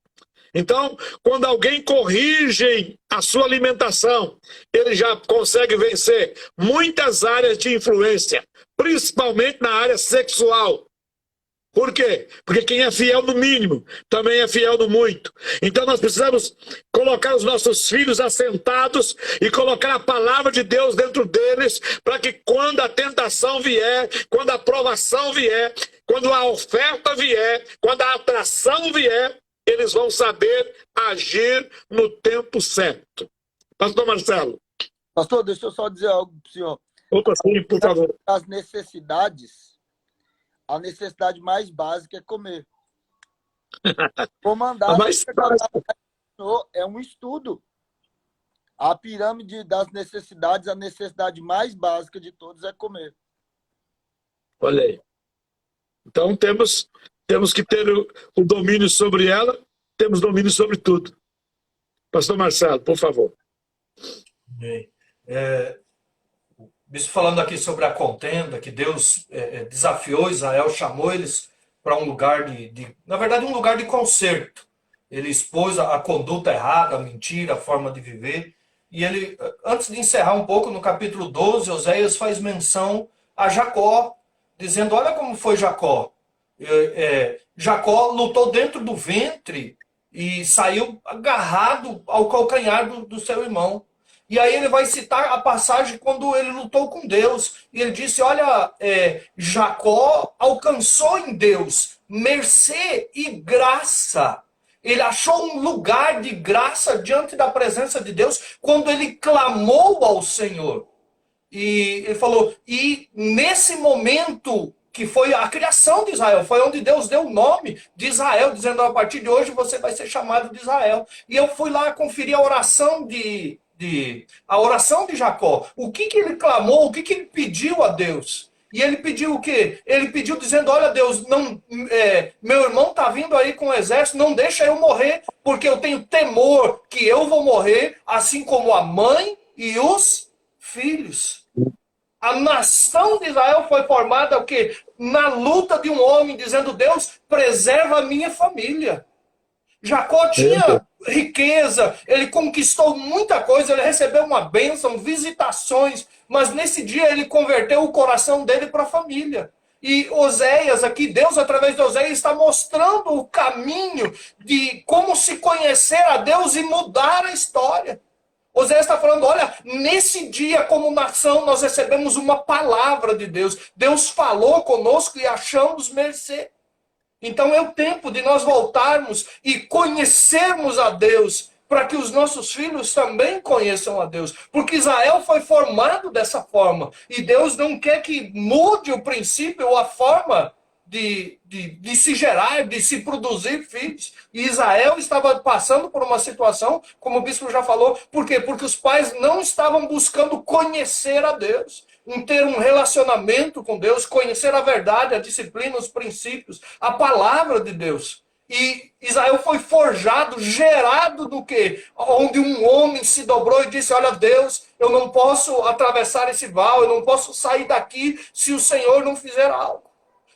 Então, quando alguém corrige a sua alimentação, ele já consegue vencer muitas áreas de influência, principalmente na área sexual. Por quê? Porque quem é fiel no mínimo, também é fiel no muito. Então nós precisamos colocar os nossos filhos assentados e colocar a palavra de Deus dentro deles, para que quando a tentação vier, quando a provação vier, quando a oferta vier, quando a atração vier, eles vão saber agir no tempo certo. Pastor Marcelo. Pastor, deixa eu só dizer algo para o senhor. Opa, sim, por favor. As necessidades, a necessidade mais básica é comer. Vou mandar é um estudo. A pirâmide das necessidades, a necessidade mais básica de todos é comer. Olha aí. Então temos que ter o domínio sobre ela, temos domínio sobre tudo. Pastor Marcelo, por favor. Bem, falando aqui sobre a contenda, que Deus desafiou Israel, chamou eles para um lugar na verdade, um lugar de conserto. Ele expôs a conduta errada, a mentira, a forma de viver. E ele, antes de encerrar um pouco, no capítulo 12, Oséias faz menção a Jacó, dizendo, olha como foi Jacó. Jacó lutou dentro do ventre e saiu agarrado ao calcanhar do seu irmão. E aí ele vai citar a passagem quando ele lutou com Deus. E ele disse, olha, Jacó alcançou em Deus mercê e graça. Ele achou um lugar de graça diante da presença de Deus quando ele clamou ao Senhor. E ele falou, e nesse momento que foi a criação de Israel, foi onde Deus deu o nome de Israel, dizendo, a partir de hoje você vai ser chamado de Israel. E eu fui lá conferir a oração de Jacó. O que ele clamou, o que ele pediu a Deus? E ele pediu o quê? Ele pediu dizendo, olha Deus, meu irmão está vindo aí com o exército, não deixa eu morrer, porque eu tenho temor que eu vou morrer, assim como a mãe e os filhos. A nação de Israel foi formada o quê? Na luta de um homem, dizendo, Deus, preserva a minha família. Jacó tinha riqueza, ele conquistou muita coisa, ele recebeu uma bênção, visitações, mas nesse dia ele converteu o coração dele para a família. E Oséias aqui, Deus através de Oséias está mostrando o caminho de como se conhecer a Deus e mudar a história. Oséias está falando, olha, nesse dia como nação nós recebemos uma palavra de Deus. Deus falou conosco e achamos mercê. Então é o tempo de nós voltarmos e conhecermos a Deus, para que os nossos filhos também conheçam a Deus. Porque Israel foi formado dessa forma. E Deus não quer que mude o princípio ou a forma de se gerar, de se produzir filhos. E Israel estava passando por uma situação, como o bispo já falou, por quê? Porque os pais não estavam buscando conhecer a Deus, ter um relacionamento com Deus, conhecer a verdade, a disciplina, os princípios, a palavra de Deus. E Israel foi forjado, gerado do quê? Onde um homem se dobrou e disse, olha Deus, eu não posso atravessar esse val, eu não posso sair daqui se o Senhor não fizer algo.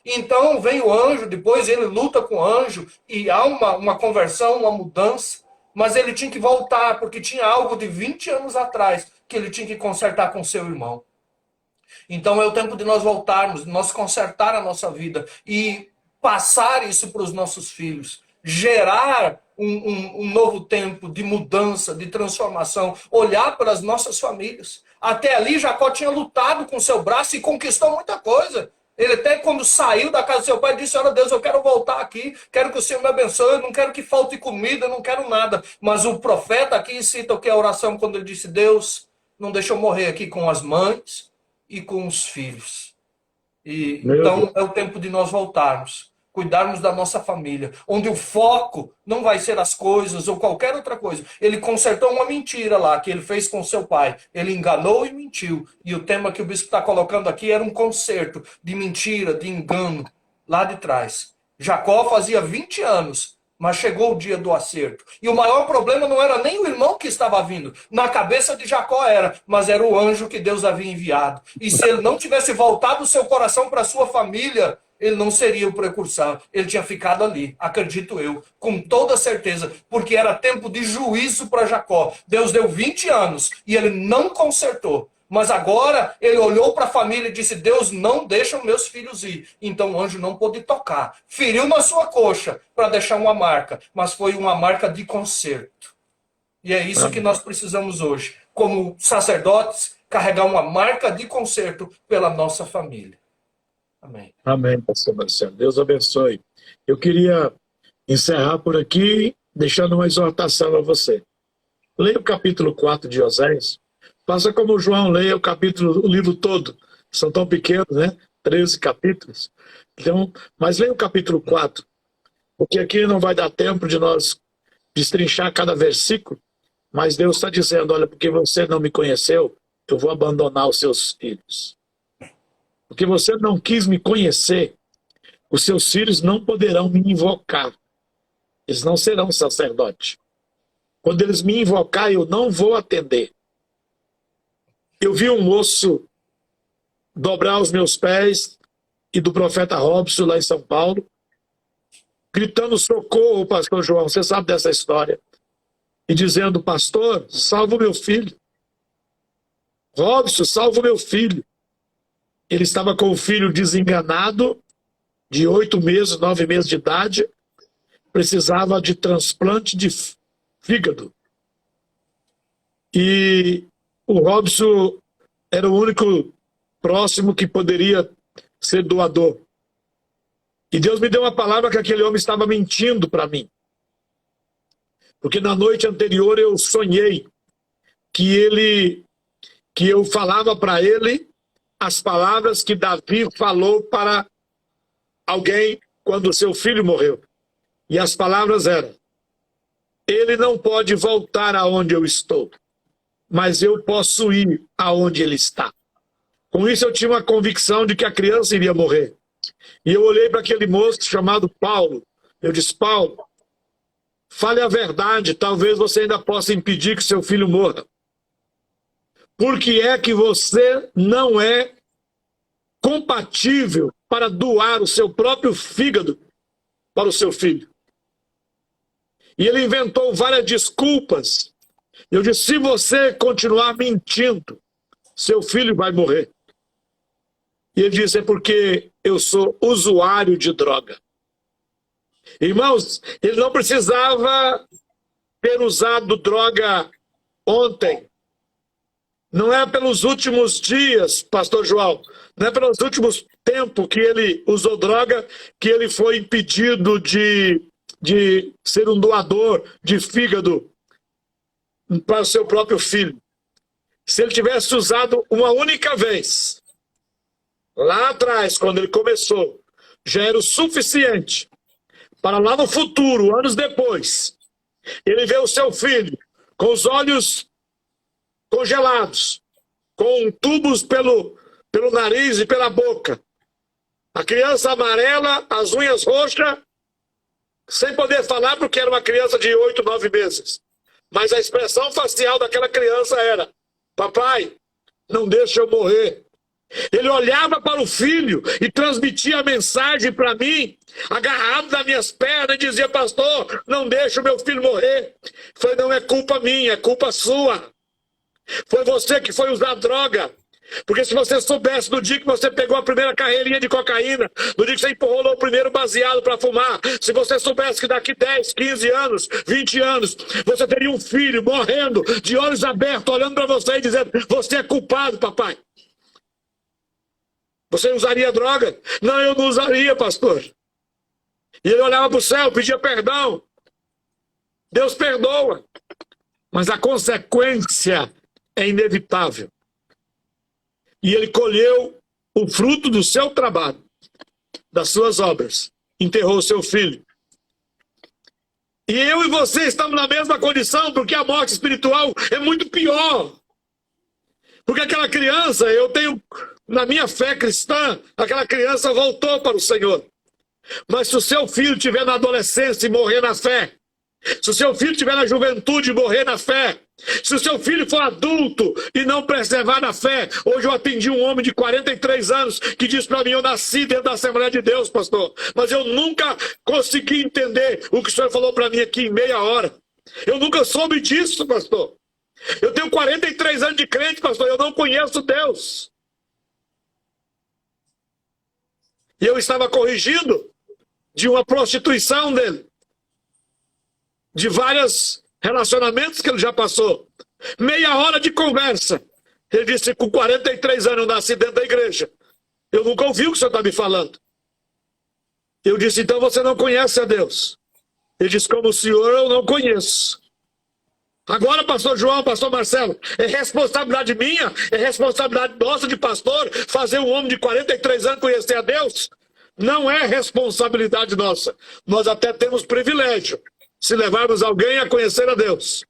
Então vem o anjo, depois ele luta com o anjo e há uma conversão, uma mudança. Mas ele tinha que voltar, porque tinha algo de 20 anos atrás que ele tinha que consertar com seu irmão. Então é o tempo de nós voltarmos, de nós consertar a nossa vida e passar isso para os nossos filhos. Gerar um novo tempo de mudança, de transformação. Olhar para as nossas famílias. Até ali Jacó tinha lutado com seu braço e conquistou muita coisa. Ele até quando saiu da casa do seu pai, disse, olha Deus, eu quero voltar aqui, quero que o Senhor me abençoe, eu não quero que falte comida, eu não quero nada. Mas o profeta aqui cita o que é a oração, quando ele disse, Deus, não deixa eu morrer aqui com as mães e com os filhos. E então é o tempo de nós voltarmos, cuidarmos da nossa família, onde o foco não vai ser as coisas ou qualquer outra coisa. Ele consertou uma mentira lá, que ele fez com seu pai. Ele enganou e mentiu. E o tema que o bispo está colocando aqui era um conserto de mentira, de engano, lá de trás. Jacó fazia 20 anos, mas chegou o dia do acerto. E o maior problema não era nem o irmão que estava vindo. Na cabeça de Jacó era, mas era o anjo que Deus havia enviado. E se ele não tivesse voltado o seu coração para a sua família, ele não seria o precursor. Ele tinha ficado ali, acredito eu, com toda certeza, porque era tempo de juízo para Jacó. Deus deu 20 anos e ele não consertou. Mas agora ele olhou para a família e disse, Deus, não deixa os meus filhos ir. Então o anjo não pôde tocar. Feriu na sua coxa para deixar uma marca, mas foi uma marca de conserto. E é isso que nós precisamos hoje, como sacerdotes, carregar uma marca de conserto pela nossa família. Amém. Amém, pastor Marcelo. Deus abençoe. Eu queria encerrar por aqui, deixando uma exortação a você. Leia o capítulo 4 de Oséias. Faça como o João, leia o livro todo. São tão pequenos, né? 13 capítulos. Então, mas leia o capítulo 4, porque aqui não vai dar tempo de nós destrinchar cada versículo, mas Deus está dizendo, olha, porque você não me conheceu, eu vou abandonar os seus filhos. Porque você não quis me conhecer, os seus filhos não poderão me invocar. Eles não serão sacerdotes. Quando eles me invocar, eu não vou atender. Eu vi um moço dobrar os meus pés e do profeta Robson lá em São Paulo, gritando socorro, pastor João, você sabe dessa história, e dizendo, pastor, salva o meu filho. Robson, salva o meu filho. Ele estava com o filho desenganado, de 8 meses, 9 meses de idade, precisava de transplante de fígado. E o Robson era o único próximo que poderia ser doador. E Deus me deu uma palavra que aquele homem estava mentindo para mim. Porque na noite anterior eu sonhei que eu falava para ele as palavras que Davi falou para alguém quando seu filho morreu. E as palavras eram, ele não pode voltar aonde eu estou, mas eu posso ir aonde ele está. Com isso eu tinha uma convicção de que a criança iria morrer. E eu olhei para aquele moço chamado Paulo. Eu disse, Paulo, fale a verdade, talvez você ainda possa impedir que seu filho morra. Por que é que você não é compatível para doar o seu próprio fígado para o seu filho? E ele inventou várias desculpas. Eu disse, se você continuar mentindo, seu filho vai morrer. E ele disse, é porque eu sou usuário de droga. Irmãos, ele não precisava ter usado droga ontem. Não é pelos últimos dias, pastor João, não é pelos últimos tempos que ele usou droga que ele foi impedido de ser um doador de fígado para o seu próprio filho. Se ele tivesse usado uma única vez, lá atrás, quando ele começou, já era o suficiente para lá no futuro, anos depois, ele ver o seu filho com os olhos congelados, com tubos pelo nariz e pela boca, a criança amarela, as unhas roxas, sem poder falar porque era uma criança de 8, 9 meses. Mas a expressão facial daquela criança era: papai, não deixa eu morrer. Ele olhava para o filho e transmitia a mensagem para mim, agarrado nas minhas pernas, e dizia: pastor, não deixa o meu filho morrer. Eu falei: não é culpa minha, é culpa sua. Foi você que foi usar droga. Porque se você soubesse no dia que você pegou a primeira carreirinha de cocaína, no dia que você empurrou o primeiro baseado para fumar, se você soubesse que daqui 10, 15 anos, 20 anos, você teria um filho morrendo, de olhos abertos, olhando para você e dizendo: você é culpado, papai. Você usaria droga? Não, eu não usaria, pastor. E ele olhava para o céu, pedia perdão. Deus perdoa. Mas a consequência é inevitável. E ele colheu o fruto do seu trabalho, das suas obras. Enterrou seu filho. E eu e você estamos na mesma condição, porque a morte espiritual é muito pior. Porque aquela criança, eu tenho, na minha fé cristã, aquela criança voltou para o Senhor. Mas se o seu filho estiver na adolescência e morrer na fé, se o seu filho estiver na juventude e morrer na fé, se o seu filho for adulto e não preservar na fé... Hoje eu atendi um homem de 43 anos que disse para mim: eu nasci dentro da Assembleia de Deus, pastor, mas eu nunca consegui entender o que o senhor falou para mim aqui em meia hora. Eu nunca soube disso, pastor. Eu tenho 43 anos de crente, pastor, eu não conheço Deus. E eu estava corrigindo de uma prostituição dele, de vários relacionamentos que ele já passou. Meia hora de conversa. Ele disse: com 43 anos eu nasci dentro da igreja. Eu nunca ouvi o que o senhor está me falando. Eu disse: então você não conhece a Deus. Ele disse: como o senhor, eu não conheço. Agora, pastor João, pastor Marcelo, é responsabilidade minha, é responsabilidade nossa de pastor fazer um homem de 43 anos conhecer a Deus? Não é responsabilidade nossa. Nós até temos privilégio se levarmos alguém a conhecer a Deus.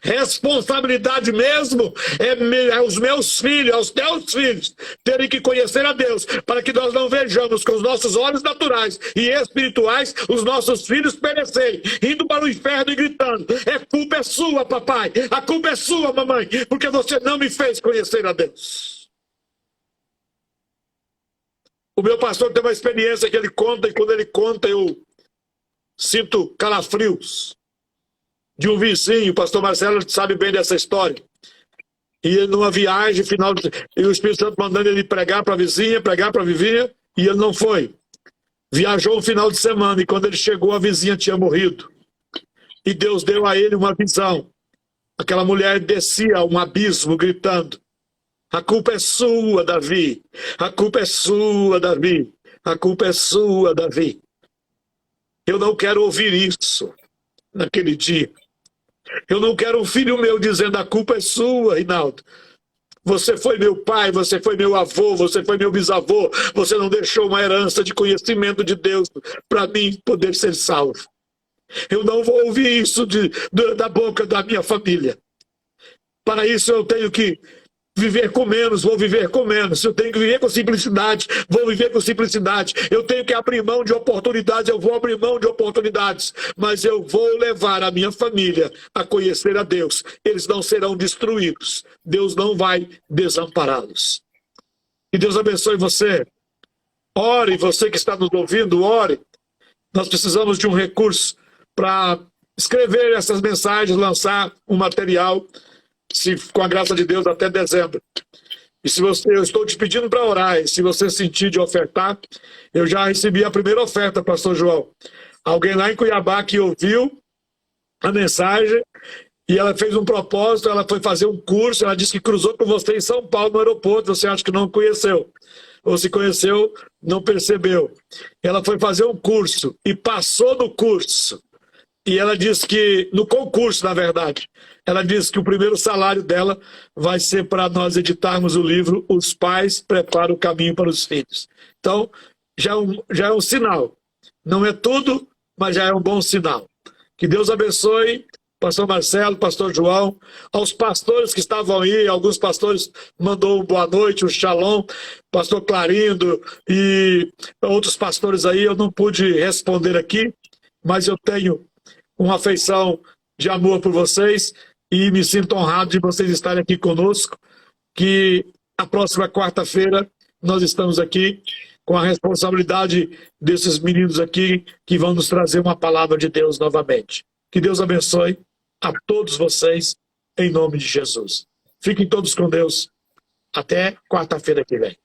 Responsabilidade mesmo é os meus filhos, aos teus filhos, terem que conhecer a Deus, para que nós não vejamos com os nossos olhos naturais e espirituais os nossos filhos perecerem, indo para o inferno e gritando: a culpa é sua, papai, a culpa é sua, mamãe, porque você não me fez conhecer a Deus. O meu pastor tem uma experiência que ele conta, e quando ele conta eu sinto calafrios, de um vizinho. O pastor Marcelo sabe bem dessa história. E ele numa viagem, e o Espírito Santo mandando ele pregar para a vizinha, e ele não foi. Viajou um final de semana, e quando ele chegou, a vizinha tinha morrido. E Deus deu a ele uma visão. Aquela mulher descia a um abismo, gritando: a culpa é sua, Davi. A culpa é sua, Davi. A culpa é sua, Davi. Eu não quero ouvir isso naquele dia. Eu não quero um filho meu dizendo: a culpa é sua, Reinaldo. Você foi meu pai, você foi meu avô, você foi meu bisavô. Você não deixou uma herança de conhecimento de Deus para mim poder ser salvo. Eu não vou ouvir isso da boca da minha família. Para isso eu tenho que viver com menos, vou viver com menos. Eu tenho que viver com simplicidade, vou viver com simplicidade. Eu tenho que abrir mão de oportunidades, eu vou abrir mão de oportunidades. Mas eu vou levar a minha família a conhecer a Deus. Eles não serão destruídos. Deus não vai desampará-los. Que Deus abençoe você. Ore, você que está nos ouvindo, ore. Nós precisamos de um recurso para escrever essas mensagens, lançar um material, se com a graça de Deus, até dezembro. E se você, eu estou te pedindo para orar, e se você sentir de ofertar, eu já recebi a primeira oferta, pastor João. Alguém lá em Cuiabá que ouviu a mensagem e ela fez um propósito, ela foi fazer um curso, ela disse que cruzou com você em São Paulo, no aeroporto, você acha que não conheceu. Ou se conheceu, não percebeu. Ela foi fazer um curso e passou no curso. E ela disse que, no concurso, na verdade, ela disse que o primeiro salário dela vai ser para nós editarmos o livro Os Pais Preparam o Caminho para os Filhos. Então, já é um sinal. Não é tudo, mas já é um bom sinal. Que Deus abençoe, pastor Marcelo, pastor João, aos pastores que estavam aí, alguns pastores mandou um boa noite, um shalom, pastor Clarindo e outros pastores aí, eu não pude responder aqui, mas eu tenho uma afeição de amor por vocês e me sinto honrado de vocês estarem aqui conosco, que a próxima quarta-feira nós estamos aqui com a responsabilidade desses meninos aqui que vão nos trazer uma palavra de Deus novamente. Que Deus abençoe a todos vocês, em nome de Jesus. Fiquem todos com Deus. Até quarta-feira que vem.